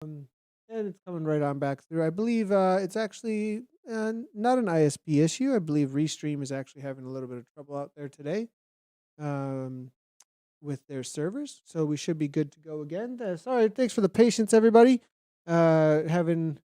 Um, and it's coming right on back through. I believe it's actually not an ISP issue. I believe Restream is actually having a little bit of trouble out there today um, with their servers. So we should be good to go again. Sorry, thanks for the patience, everybody. Having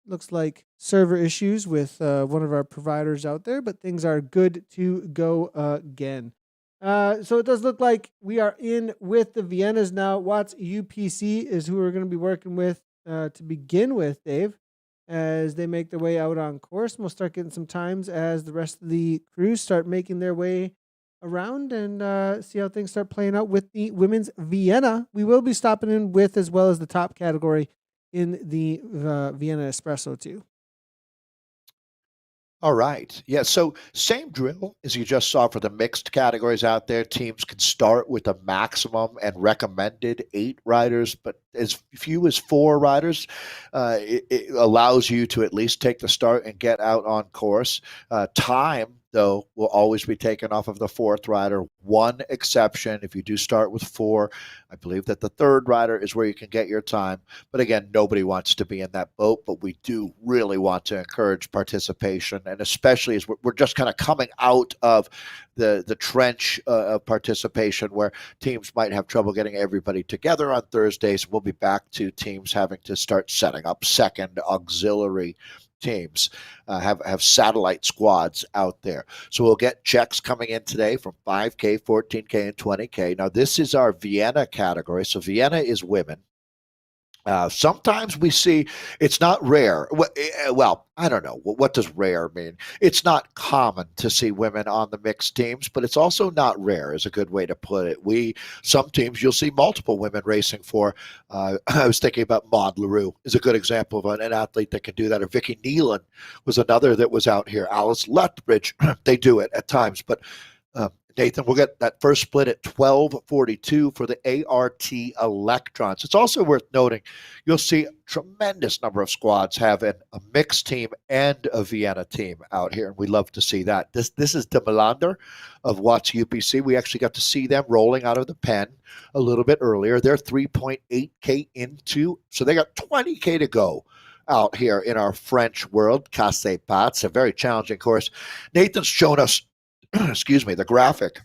looks like server issues with one of our providers out there, but things are good to go again. So it does look like we are in with the Viennas now. Watts UPC is who we're going to be working with to begin with, Dave, as they make their way out on course. We'll start getting some times as the rest of the crews start making their way around and see how things start playing out with the women's Vienna. We will be stopping in with as well as the top category in the Vienna Espresso too. All right. Yeah. So same drill as you just saw for the mixed categories out there. Teams can start with a maximum and recommended 8 riders, but as few as 4 riders. It allows you to at least take the start and get out on course. Time, though, will always be taken off of the 4th rider. One exception, if you do start with 4, I believe that the 3rd rider is where you can get your time. But again, nobody wants to be in that boat, but we do really want to encourage participation, and especially as we're just kind of coming out of the trench of participation where teams might have trouble getting everybody together on Thursdays. We'll be back to teams having to start setting up second auxiliary teams, have satellite squads out there. So we'll get checks coming in today from 5K, 14K, and 20K. Now, this is our Vienna category. So Vienna is women. Sometimes we see it's not rare. Well, I don't know. What does rare mean? It's not common to see women on the mixed teams, but it's also not rare is a good way to put it. Some teams you'll see multiple women racing for. I was thinking about Maud LaRue is a good example of an athlete that can do that. Or Vicky Nealon was another that was out here. Alice Lethbridge, they do it at times, but Nathan, we'll get that first split at 12:42 for the ART Electrons. It's also worth noting you'll see a tremendous number of squads have a mixed team and a Vienna team out here, and we love to see that. This is De Melander of Watts UPC. We actually got to see them rolling out of the pen a little bit earlier. They're 3.8K into, so they got 20K to go out here in our French world. Casse Pats, a very challenging course. Nathan's shown us excuse me, the graphic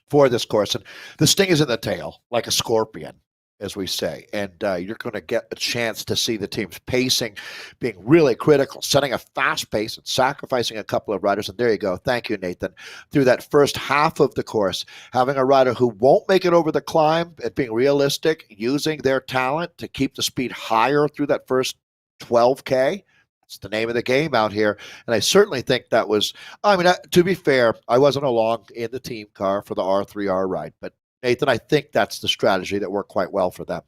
for this course. And the sting is in the tail, like a scorpion, as we say. And you're going to get a chance to see the teams pacing, being really critical, setting a fast pace and sacrificing a couple of riders. And there you go. Thank you, Nathan. Through that first half of the course, having a rider who won't make it over the climb and being realistic, using their talent to keep the speed higher through that first 12K. It's the name of the game out here. And I certainly think that was, to be fair, I wasn't along in the team car for the R3R ride. But Nathan, I think that's the strategy that worked quite well for them.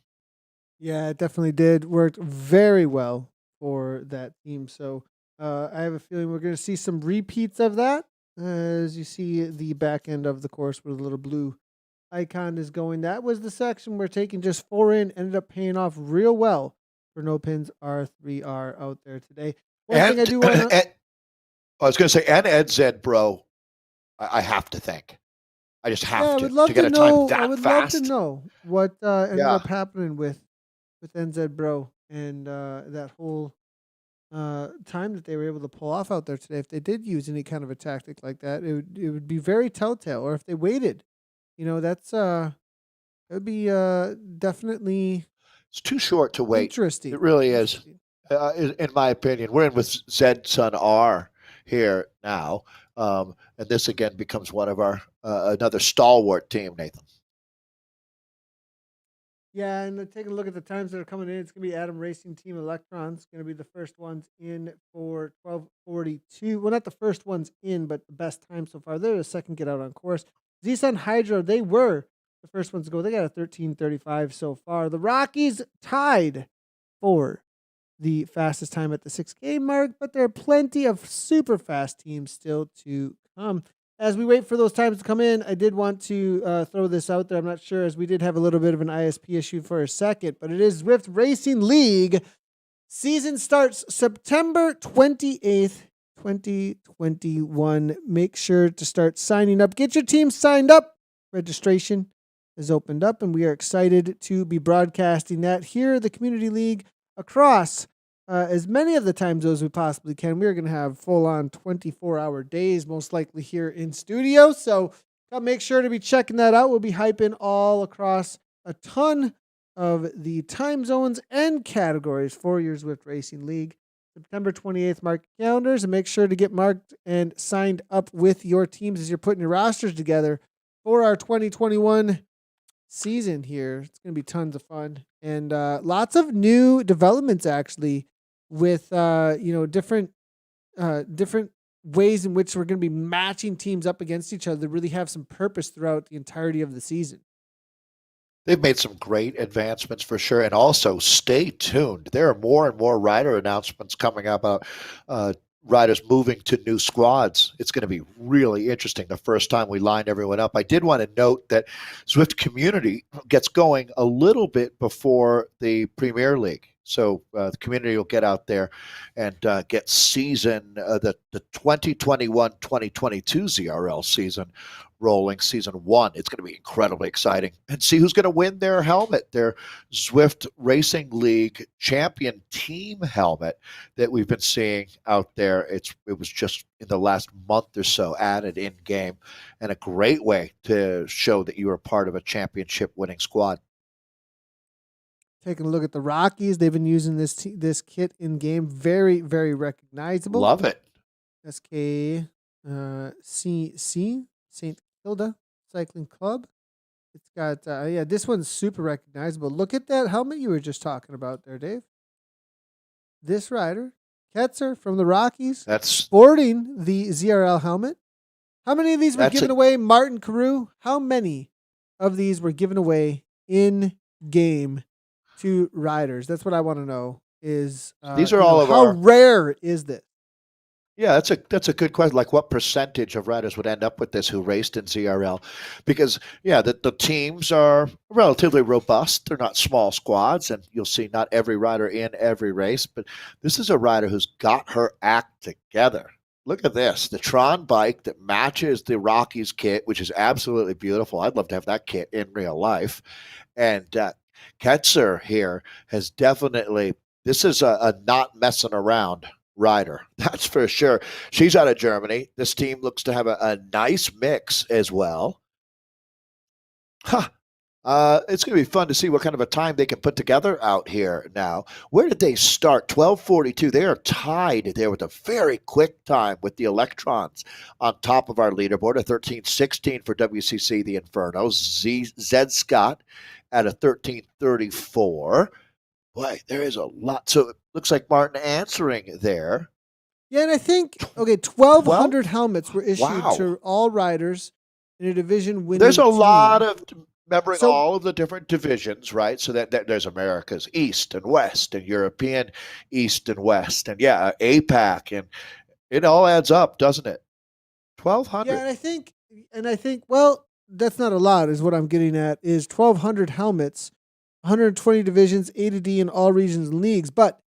Yeah, it definitely did. Worked very well for that team. So I have a feeling we're going to see some repeats of that. As you see the back end of the course with a little blue icon is going. That was the section we're taking just 4 in. Ended up paying off real well for No Pins R3R out there today. One thing I do want to... I was going to say, and Ed said, bro, I have to think. I just have to get a time that fast. I would love to know what ended up happening with NZ Bro and that whole time that they were able to pull off out there today. If they did use any kind of a tactic like that, it would be very telltale. Or if they waited, that's it would be definitely... It's too short to wait. Interesting. It really is, in my opinion. We're in with Zed Sun R here now. And this again becomes one of our another stalwart team, Nathan. Yeah, and taking a look at the times that are coming in, it's going to be Adam Racing Team Electrons going to be the first ones in for 12:42. Well, not the first ones in, but the best time so far. They're the second get out on course. Z-Sun Hydro, they were the first ones to go. They got a 13:35 so far. The Rockies tied for the fastest time at the 6K mark, but there are plenty of super fast teams still to come. As we wait for those times to come in, I did want to throw this out there. I'm not sure, as we did have a little bit of an ISP issue for a second, but it is Zwift Racing League. Season starts September 28th, 2021. Make sure to start signing up. Get your team signed up. Registration has opened up, and we are excited to be broadcasting that here, the Community League, across as many of the time zones we possibly can. We're going to have full on 24-hour days, most likely here in studio. So make sure to be checking that out. We'll be hyping all across a ton of the time zones and categories for your Zwift Racing League. September 28th, mark your calendars and make sure to get marked and signed up with your teams as you're putting your rosters together for our 2021 season here. It's going to be tons of fun and lots of new developments actually with different ways in which we're going to be matching teams up against each other that really have some purpose throughout the entirety of the season. They've made some great advancements for sure. And also, stay tuned. There are more and more rider announcements coming up about riders moving to new squads. It's going to be really interesting the first time we line everyone up. I did want to note that Zwift Community gets going a little bit before the Premier League. So the community will get out there and get the 2021-2022 ZRL season rolling, season 1. It's going to be incredibly exciting. And see who's going to win their helmet, their Zwift Racing League champion team helmet that we've been seeing out there. It was just in the last month or so added in game, and a great way to show that you are part of a championship winning squad. Taking a look at the Rockies, they've been using this kit in game. Very, very recognizable. Love it. SKCC, St. Kilda Cycling Club. It's got, this one's super recognizable. Look at that helmet you were just talking about there, Dave. This rider, Ketzer from the Rockies, That's sporting the ZRL helmet. How many of these were given away? Martin Carew, how many of these were given away in game to riders? That's what I want to know. Is these are all of how rare is this? Yeah, that's a good question. Like, what percentage of riders would end up with this who raced in ZRL? Because the teams are relatively robust. They're not small squads, and you'll see not every rider in every race. But this is a rider who's got her act together. Look at this, the Tron bike that matches the Rockies kit, which is absolutely beautiful. I'd love to have that kit in real life. And Ketzer here has definitely. This is a not messing around rider, that's for sure. She's out of Germany. This team looks to have a nice mix as well. It's going to be fun to see what kind of a time they can put together out here now. Where did they start? 12:42. They are tied there with a very quick time with the Electrons on top of our leaderboard. A 13:16 for WCC The Inferno. Zed Scott at a 13:34. Boy, there is a lot. So it looks like Martin answering there. Yeah, and I think 1,200 helmets were issued to all riders in a division winning. There's a team. lot of remembering all of the different divisions, right? So that there's America's East and West, and European East and West, and APAC, and it all adds up, doesn't it? 1,200. Yeah, and I think, well, that's not a lot. Is what I'm getting at. Is 1,200 helmets. 120 divisions, A to D in all regions and leagues. But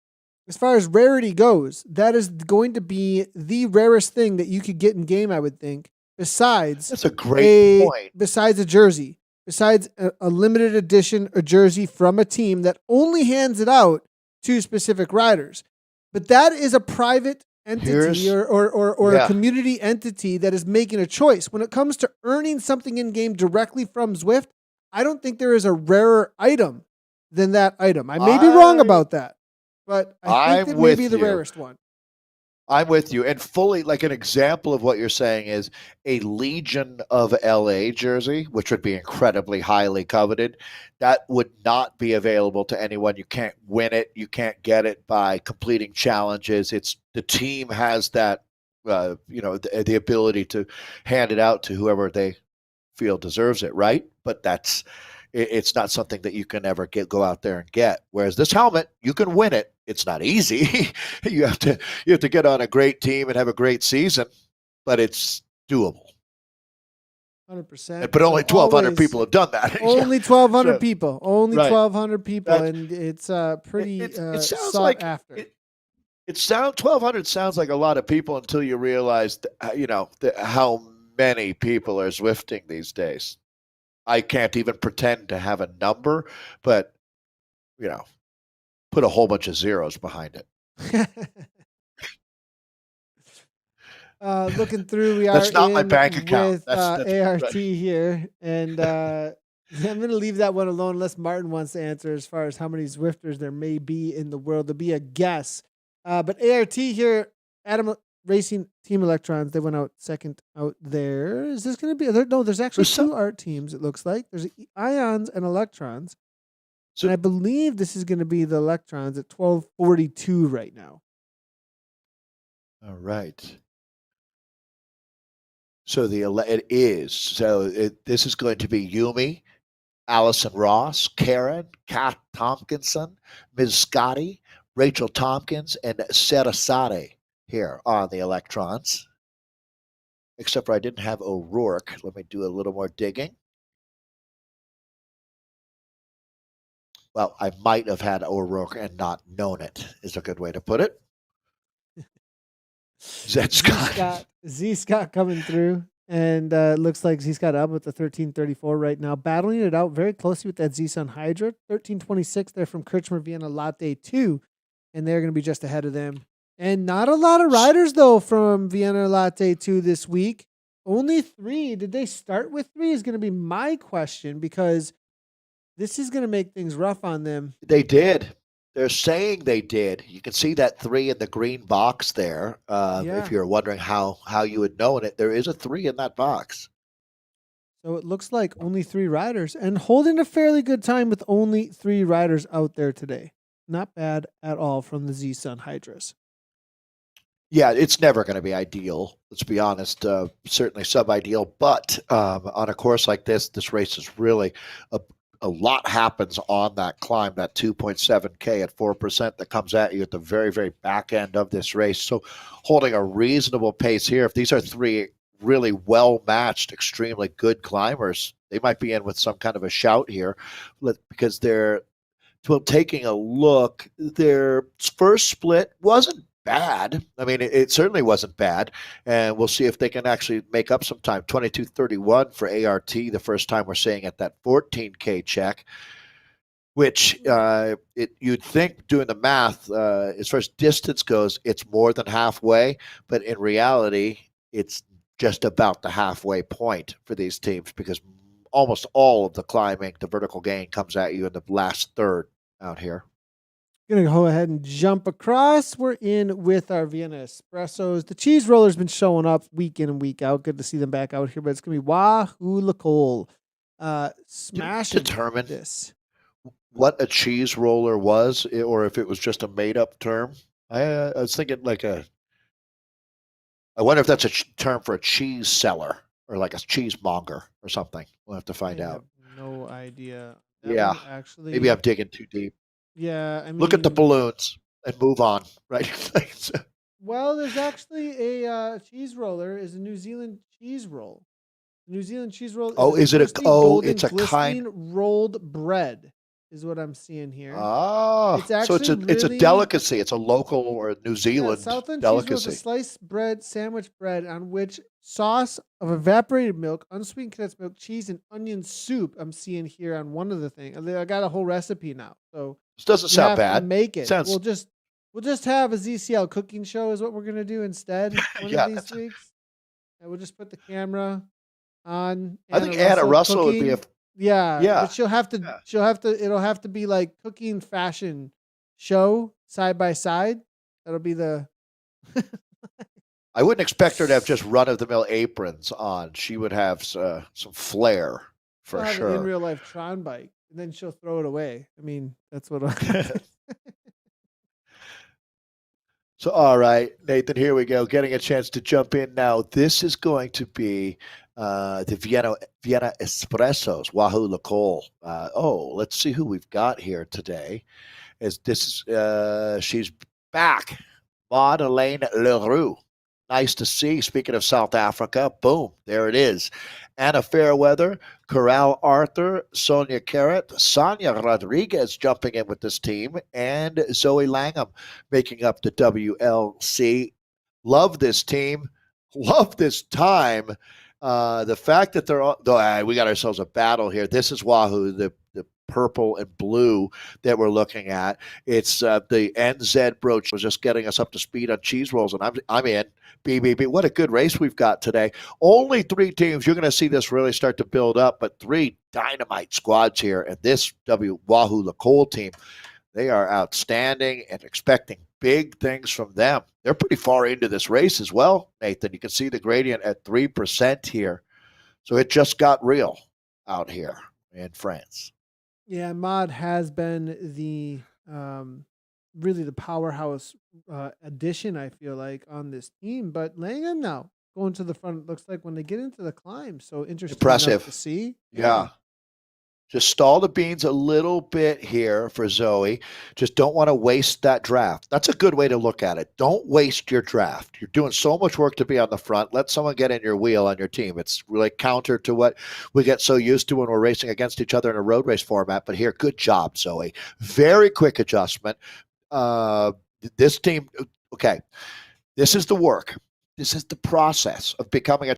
as far as rarity goes, that is going to be the rarest thing that you could get in game, I would think, besides that's a great point. Besides a jersey, besides a limited edition or jersey from a team that only hands it out to specific riders. But that is a private entity or a community entity that is making a choice. When it comes to earning something in game directly from Zwift, I don't think there is a rarer item than that item. I may be wrong about that, but I think that may be the rarest one. I'm with you. And fully, like, an example of what you're saying is a Legion of LA jersey, which would be incredibly highly coveted. That would not be available to anyone. You can't win it. You can't get it by completing challenges. It's the team has that, the ability to hand it out to whoever they feel deserves it, right? But it's not something that you can ever go out there and get. Whereas this helmet, you can win it. It's not easy. you have to get on a great team and have a great season, but it's doable. 100%. But only 1,200 people have done that. Only 1,200 people. Only 1,200 people, and it's pretty sought after. It sounds 1,200 sounds like a lot of people until you realize, how many people are Zwifting these days. I can't even pretend to have a number, but you know, put a whole bunch of zeros behind it. Looking through, we are That's not my in bank account. with That's right. ART here, and I'm going to leave that one alone unless Martin wants to answer as far as how many Zwifters there may be in the world. To be a guess, but ART here, Adam Racing Team Electrons, they went out second out there. Is this going to be? No, there's actually There's some. two art teams. It looks like there's Ions and Electrons, So, and I believe this is going to be the Electrons at 12:42 right now. all right. So it is. So this is going to be Yumi, Allison Ross, Karen, Kat Tompkinson, Ms. Scotty, Rachel Tompkins, and Sarasate here on the Electrons. Except for I didn't have O'Rourke. Let me do a little more digging. Well, I might have had O'Rourke and not known it, is a good way to put it. Zed Scott. Z Scott coming through. And looks like Z Scott up with the 1334 right now, battling it out very closely with that Z Sun Hydra. 1326 there from Kirchner Vienna Latte 2. And they're going to be just ahead of them. And not a lot of riders, though, from Vienna Latte 2 this week. Only 3. Did they start with 3 is going to be my question, because this is going to make things rough on them. They did. They're saying they did. You can see that 3 in the green box there. Yeah. If you're wondering how you would know it, there is a 3 in that box. So it looks like only 3 riders, and holding a fairly good time with only 3 riders out there today. Not bad at all from the Z Sun Hydras. Yeah, it's never going to be ideal. Let's be honest. Certainly sub-ideal, but on a course like this race is really a lot happens on that climb, that 2.7K at 4% that comes at you at the very, very back end of this race. So holding a reasonable pace here, if these are 3 really well-matched, extremely good climbers, they might be in with some kind of a shout here because they're, well, taking a look, their first split wasn't bad. I mean, it certainly wasn't bad. And we'll see if they can actually make up some time. 22:31 for ART, the first time we're seeing at that 14K check, which you'd think, doing the math, as far as distance goes, it's more than halfway. But in reality, it's just about the halfway point for these teams, because almost all of the climbing, the vertical gain, comes at you in the last third out here. Gonna go ahead and jump across. We're in with our Vienna Espressos. The cheese roller's been showing up week in and week out. Good to see them back out here, but it's gonna be Wahoo Lacole. Smashing determine this. What a cheese roller was, or if it was just a made up term. I was thinking I wonder if that's a term for a cheese seller or like a cheesemonger or something. We'll have to find out. Have no idea. That Yeah, actually. maybe I'm digging too deep. Yeah, I mean, look at the balloons and move on, right? Well, there's actually a cheese roller. Is a New Zealand cheese roll. New Zealand cheese roll. Is it a? Oh, it's a kind rolled bread. Is what I'm seeing here. Oh, it's actually so it's a delicacy. It's a local or New Zealand Southland delicacy. Cheese roll is a sliced bread, sandwich bread on which sauce of evaporated milk, unsweetened condensed milk, cheese, and onion soup. I'm seeing here on one of the things. I got a whole recipe now, so this doesn't sound bad. Make it. We'll just have a ZCL cooking show is what we're gonna do instead. One of these weeks, and we'll just put the camera on. I think Anna Russell would be a. Yeah. But she'll have to. It'll have to be like cooking fashion show side by side. That'll be the. I wouldn't expect her to have just run of the mill aprons on. She would have some flair for sure. In real life Tron bike, and then she'll throw it away. I mean, that's what. So, all right, Nathan, here we go. Getting a chance to jump in now. This is going to be the Vienna Espressos, Wahoo Lacole. Let's see who we've got here today. She's back, Maud-Elaine Leroux. Nice to see. Speaking of South Africa, boom, there it is. Anna Fairweather, Corral Arthur, Sonia Carrot, Sonia Rodriguez jumping in with this team, and Zoe Langham making up the WLC. Love this team. Love this time. The fact that they're all, though, we got ourselves a battle here. This is Wahoo, the purple and blue that we're looking at. It's the NZ brooch was just getting us up to speed on cheese rolls, and I'm in. BBB. What a good race we've got today. Only three teams. You're going to see this really start to build up, but three dynamite squads here, and this Wahoo LaCole team, they are outstanding and expecting big things from them. They're pretty far into this race as well, Nathan. You can see the gradient at 3% here. So it just got real out here in France. Yeah, Mod has been the really the powerhouse addition, I feel like, on this team. But Langham now going to the front looks like when they get into the climb. So interesting enough to Impressive. see. Yeah. Just stall the beans a little bit here for Zoe. Just don't want to waste that draft. That's a good way to look at it. Don't waste your draft. You're doing so much work to be on the front. Let someone get in your wheel on your team. It's really counter to what we get so used to when we're racing against each other in a road race format. But here, good job, Zoe. Very quick adjustment. This team, okay, this is the work. This is the process of becoming a